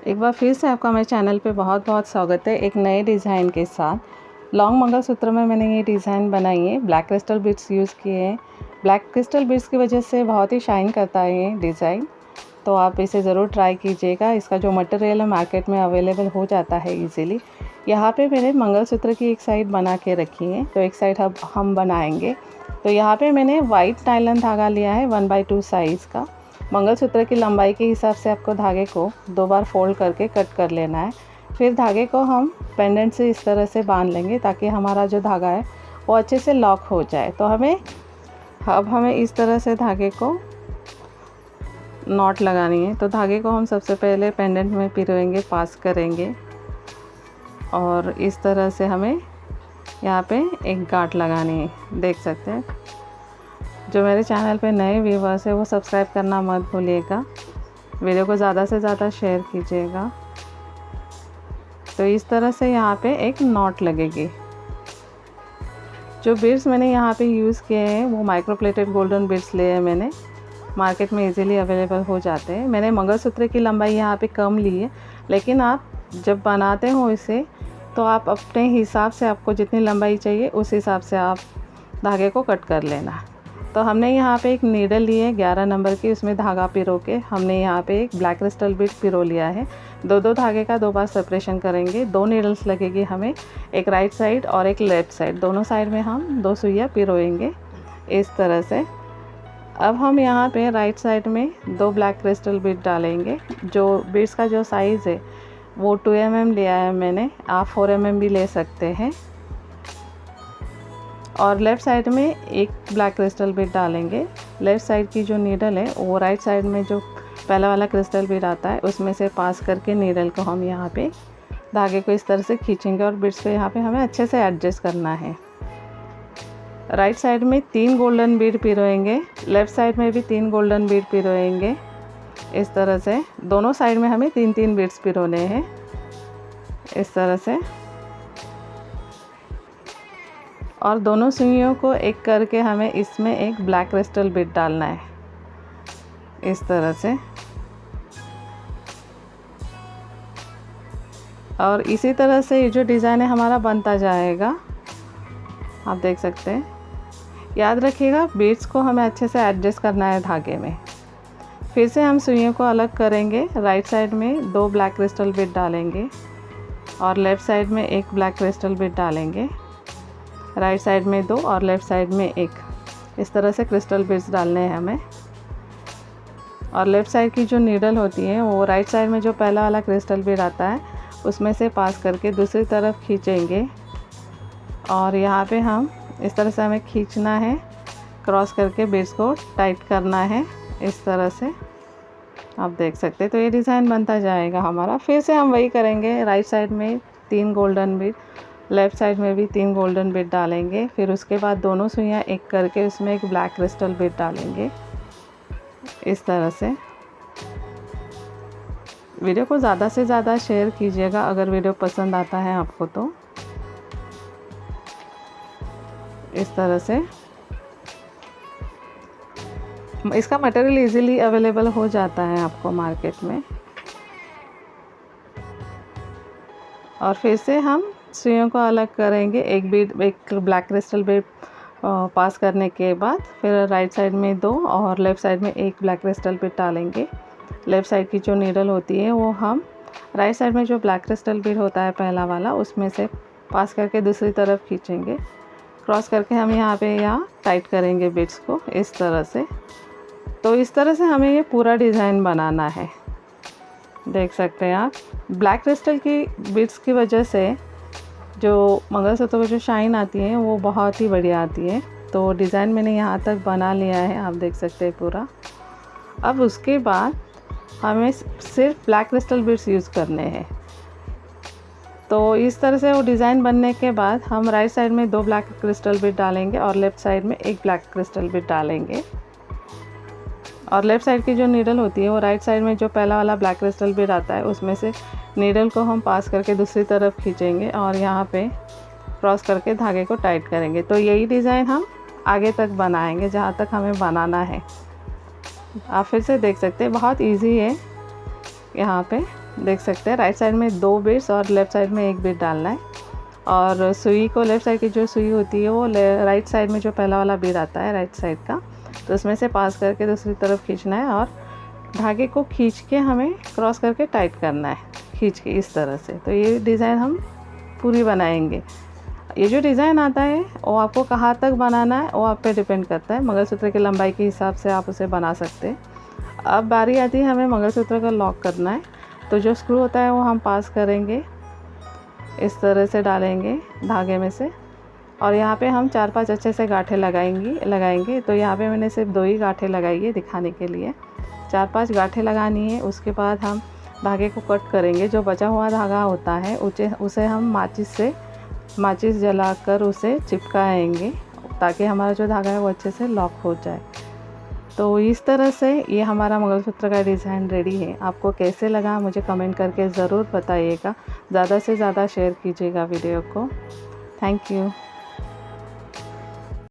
एक बार फिर से आपका मेरे चैनल पे बहुत बहुत स्वागत है एक नए डिज़ाइन के साथ। लॉन्ग मंगलसूत्र में मैंने ये डिज़ाइन बनाई है, ब्लैक क्रिस्टल बीड्स यूज़ किए हैं। ब्लैक क्रिस्टल बीड्स की वजह से बहुत ही शाइन करता है ये डिज़ाइन, तो आप इसे ज़रूर ट्राई कीजिएगा। इसका जो मटेरियल है मार्केट में अवेलेबल हो जाता है ईज़िली। यहाँ पे मैंने मंगलसूत्र की एक साइड बना के रखी है, तो एक साइड अब हम बनाएंगे। तो यहाँ पे मैंने वाइट नायलॉन धागा लिया है 1/2 साइज़ का। मंगलसूत्र की लंबाई के हिसाब से आपको धागे को 2 बार फोल्ड करके कट कर लेना है। फिर धागे को हम पेंडेंट से इस तरह से बांध लेंगे ताकि हमारा जो धागा है वो अच्छे से लॉक हो जाए। तो अब हमें इस तरह से धागे को नॉट लगानी है। तो धागे को हम सबसे पहले पेंडेंट में पिरोएंगे, पास करेंगे और इस तरह से हमें यहाँ पे एक गांठ लगानी है। देख सकते हैं, जो मेरे चैनल पे नए व्यूवर्स है वो सब्सक्राइब करना मत भूलिएगा। वीडियो को ज़्यादा से ज़्यादा शेयर कीजिएगा। तो इस तरह से यहाँ पे एक नॉट लगेगी। जो बीड्स मैंने यहाँ पे यूज़ किए हैं वो माइक्रो प्लेटेड गोल्डन बीड्स लिए हैं मैंने, मार्केट में इजीली अवेलेबल हो जाते हैं। मैंने मंगलसूत्र की लंबाई यहाँ पे कम ली है, लेकिन आप जब बनाते हो इसे तो आप अपने हिसाब से, आपको जितनी लंबाई चाहिए उस हिसाब से आप धागे को कट कर लेना। तो हमने यहाँ पे एक नीडल ली है 11 नंबर की, उसमें धागा पिरो के हमने यहाँ पे एक ब्लैक क्रिस्टल बीड पिरो लिया है। दो धागे का 2 बार सेपरेशन करेंगे। 2 नीडल्स लगेगी हमें, एक राइट साइड और एक लेफ़्ट साइड। दोनों साइड में हम 2 सुइयाँ पिरोएंगे इस तरह से। अब हम यहाँ पे राइट साइड में 2 ब्लैक क्रिस्टल बीड डालेंगे। जो बीड्स का जो साइज़ है वो 2 mm लिया है मैंने, आप 4 mm भी ले सकते हैं। और लेफ़्ट साइड में एक ब्लैक क्रिस्टल बीड डालेंगे। लेफ़्ट साइड की जो नीडल है वो राइट साइड में जो पहला वाला क्रिस्टल बीड आता है उसमें से पास करके नीडल को हम यहाँ पे धागे को इस तरह से खींचेंगे और बीड्स को यहाँ पे हमें अच्छे से एडजस्ट करना है। राइट साइड में 3 गोल्डन बीड पिरोएंगे, लेफ़्ट साइड में भी 3 गोल्डन बीड पिरोएंगे इस तरह से। दोनों साइड में हमें 3-3 बीड्स पिरोने हैं इस तरह से। और दोनों सुइयों को एक करके हमें इसमें एक ब्लैक क्रिस्टल बीड डालना है इस तरह से। और इसी तरह से ये जो डिज़ाइन है हमारा बनता जाएगा, आप देख सकते हैं। याद रखिएगा बीड्स को हमें अच्छे से एडजस्ट करना है धागे में। फिर से हम सुइयों को अलग करेंगे। राइट साइड में 2 ब्लैक क्रिस्टल बीड डालेंगे और लेफ़्ट साइड में एक ब्लैक क्रिस्टल बीड डालेंगे। राइट साइड में 2 और लेफ़्ट साइड में 1, इस तरह से क्रिस्टल बीड्स डालने हैं हमें। और लेफ़्ट साइड की जो नीडल होती है वो राइट साइड में जो पहला वाला क्रिस्टल बीड आता है उसमें से पास करके दूसरी तरफ खींचेंगे। और यहाँ पे हम इस तरह से हमें खींचना है, क्रॉस करके बीड्स को टाइट करना है इस तरह से। आप देख सकते हैं। तो ये डिज़ाइन बनता जाएगा हमारा। फिर से हम वही करेंगे। राइट साइड में 3 गोल्डन बीड, लेफ़्ट साइड में भी 3 गोल्डन बीड डालेंगे। फिर उसके बाद दोनों सुइयाँ एक करके उसमें एक ब्लैक क्रिस्टल बीड डालेंगे इस तरह से। वीडियो को ज़्यादा से ज़्यादा शेयर कीजिएगा अगर वीडियो पसंद आता है आपको तो। इस तरह से इसका मटेरियल इजीली अवेलेबल हो जाता है आपको मार्केट में। और फिर से हम सुइयों को अलग करेंगे। एक ब्लैक क्रिस्टल बीड पास करने के बाद फिर राइट साइड में 2 और लेफ़्ट साइड में एक ब्लैक क्रिस्टल बीड डालेंगे। लेफ़्ट साइड की जो नीडल होती है वो हम राइट साइड में जो ब्लैक क्रिस्टल बीड होता है पहला वाला उसमें से पास करके दूसरी तरफ खींचेंगे। क्रॉस करके हम यहाँ पे टाइट करेंगे बीड्स को इस तरह से। तो इस तरह से हमें ये पूरा डिज़ाइन बनाना है। देख सकते हैं आप, ब्लैक क्रिस्टल की बीड्स की वजह से जो मंगलसूत्र पर जो शाइन आती है वो बहुत ही बढ़िया आती है। तो डिज़ाइन मैंने यहाँ तक बना लिया है, आप देख सकते हैं पूरा। अब उसके बाद हमें सिर्फ ब्लैक क्रिस्टल बीड्स यूज़ करने हैं। तो इस तरह से वो डिज़ाइन बनने के बाद हम राइट साइड में 2 ब्लैक क्रिस्टल बीड डालेंगे और लेफ़्ट साइड में एक ब्लैक क्रिस्टल बीड डालेंगे। और लेफ़्ट साइड की जो नीडल होती है वो राइट साइड में जो पहला वाला ब्लैक क्रिस्टल बीड आता है उसमें से नीडल को हम पास करके दूसरी तरफ खींचेंगे और यहाँ पे क्रॉस करके धागे को टाइट करेंगे। तो यही डिज़ाइन हम आगे तक बनाएंगे जहाँ तक हमें बनाना है। आप फिर से देख सकते हैं, बहुत इजी है यहाँ पे। देख सकते हैं राइट साइड में 2 बीड्स और लेफ़्ट साइड में 1 बीड डालना है। और सुई को लेफ़्ट साइड की जो सुई होती है वो राइट साइड में जो पहला वाला बीड आता है राइट साइड का, तो उसमें से पास करके दूसरी तरफ खींचना है और धागे को खींच के हमें क्रॉस करके टाइट करना है, खींच के इस तरह से। तो ये डिज़ाइन हम पूरी बनाएंगे। ये जो डिज़ाइन आता है वो आपको कहाँ तक बनाना है वो आप पे डिपेंड करता है। मंगलसूत्र की लंबाई के हिसाब से आप उसे बना सकते हैं। अब बारी आती है हमें मंगलसूत्र का लॉक करना है। तो जो स्क्रू होता है वो हम पास करेंगे, इस तरह से डालेंगे धागे में से, और यहाँ पे हम 4-5 अच्छे से गांठें लगाएंगे। तो यहाँ पे मैंने सिर्फ 2 ही गांठें लगाई है दिखाने के लिए। 4-5 गांठें लगानी है। उसके बाद हम धागे को कट करेंगे। जो बचा हुआ धागा होता है उसे हम माचिस जलाकर उसे चिपकाएंगे ताकि हमारा जो धागा है वो अच्छे से लॉक हो जाए। तो इस तरह से ये हमारा मंगलसूत्र का डिज़ाइन रेडी है। आपको कैसे लगा मुझे कमेंट करके ज़रूर बताइएगा। ज़्यादा से ज़्यादा शेयर कीजिएगा वीडियो को। Thank you.